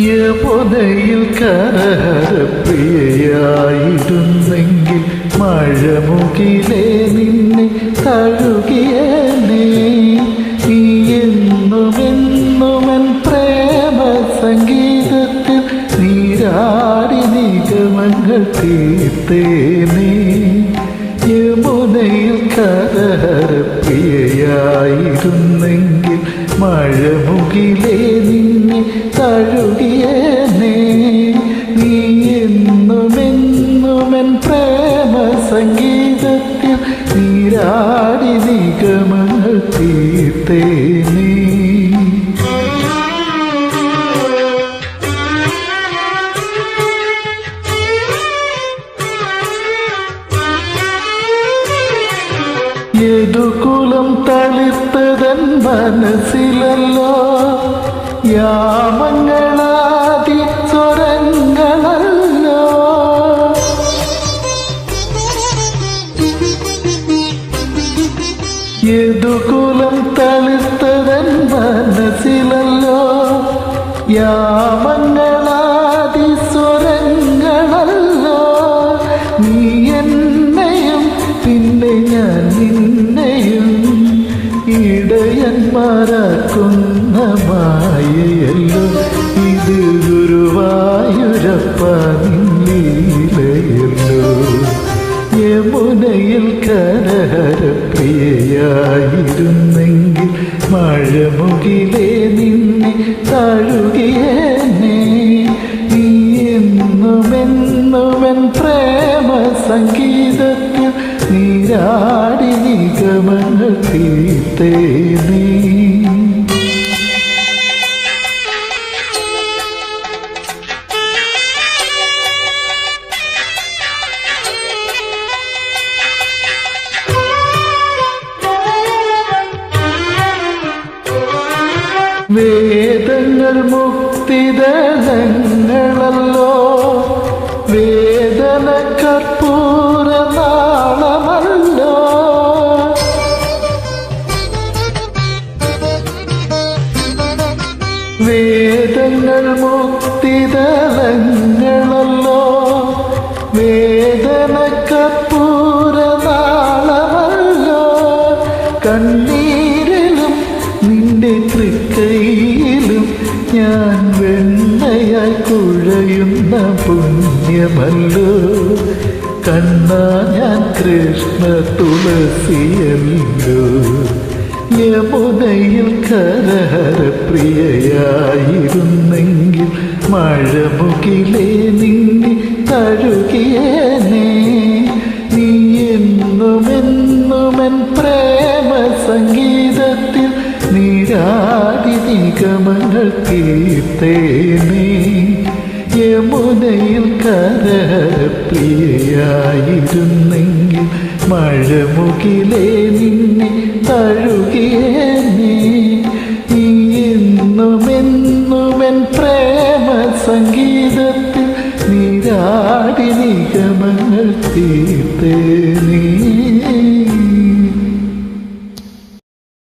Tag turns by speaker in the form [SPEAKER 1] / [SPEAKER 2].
[SPEAKER 1] യമുനയിൽ കരഹരപ്രിയയായിരുന്നെങ്കിൽ മഴമുകിലേ നിന്നെ തഴുകിയനേ. നീ എന്നുമെന്നുമൻ പ്രേമ സംഗീതത്തിൽ നീരാടി നിഗമങ്ങൾ തീർത്തേനേ. യമുനയിൽ കരഹരപ്രിയയായിരുന്നെങ്കിൽ മഴമുകിലേ നിന്നെ തഴുകിയനേ. നീ എന്നുമെന്നുമൻ പ്രേമ സംഗീതത്തിൽ നീരാടി നിഗമങ്ങൾ തീർത്തേനേ. യദുകുലം തളിർത്തതൻ മനസ്സിലല്ലോ യാമങ്ങളാദി സ്വരങ്ങളല്ലോ. യദുകുലം തളിർത്തതൻ മനസ്സിലല്ലോ യാമങ്ങളാദി സ്വരങ്ങളല്ലോ. നീ എന്നെയും പിന്നെ ഞാൻ നിന്നെയും ഇടയന്മാരാക്കുന്ന മായയല്ലോ ഇത് ഗുരുവായൂരപ്പ നിന്നീലയല്ലോ. യമുനയിൽ കരഹരപ്രിയയായിരുന്നെങ്കിൽ മഴമുകിലേ നിന്നെ തഴുകിയനേ. നീ എന്നുമെന്നുമൻ പ്രേമ സംഗീതത്തിൽ നീരാടി നിഗമങ്ങൾ തീർത്തേനേ. വേദങ്ങൾ മുക്തിദളങ്ങളല്ലോ വേദന കർപ്പൂര നാളമല്ലോ. വേദങ്ങൾ മുക്തിദളങ്ങളല്ലോ വേദന കർപ്പൂര നാളമല്ലോ. കണ്ണീരിലും നിന്റെ തൃക്കൈയിലും ഞാൻ വെണ്ണയായി കുഴയുന്ന പുണ്യമല്ലോ. കണ്ണാ ഞാൻ കൃഷ്ണ തുളസിയല്ലോ. യമുനയിൽ കരഹരപ്രിയയായിരുന്നെങ്കിൽ മഴമുകിലേ നിന്നെ തഴുകിയനേ. നീ എന്നുമെന്നുമൻ പ്രേമ സംഗീതത്തിൽ നീരാടി നിഗമങ്ങൾ തീർത്തേനേ. യമുനയിൽ കരഹരപ്രിയയായിരുന്നെങ്കിൽ മഴമുകിലേ നിന്നെ തഴുകിയനേ. നീ എന്നുമെന്നുമൻ പ്രേമ സംഗീതത്തിൽ നീരാടി നിഗമങ്ങൾ തീർത്തേ.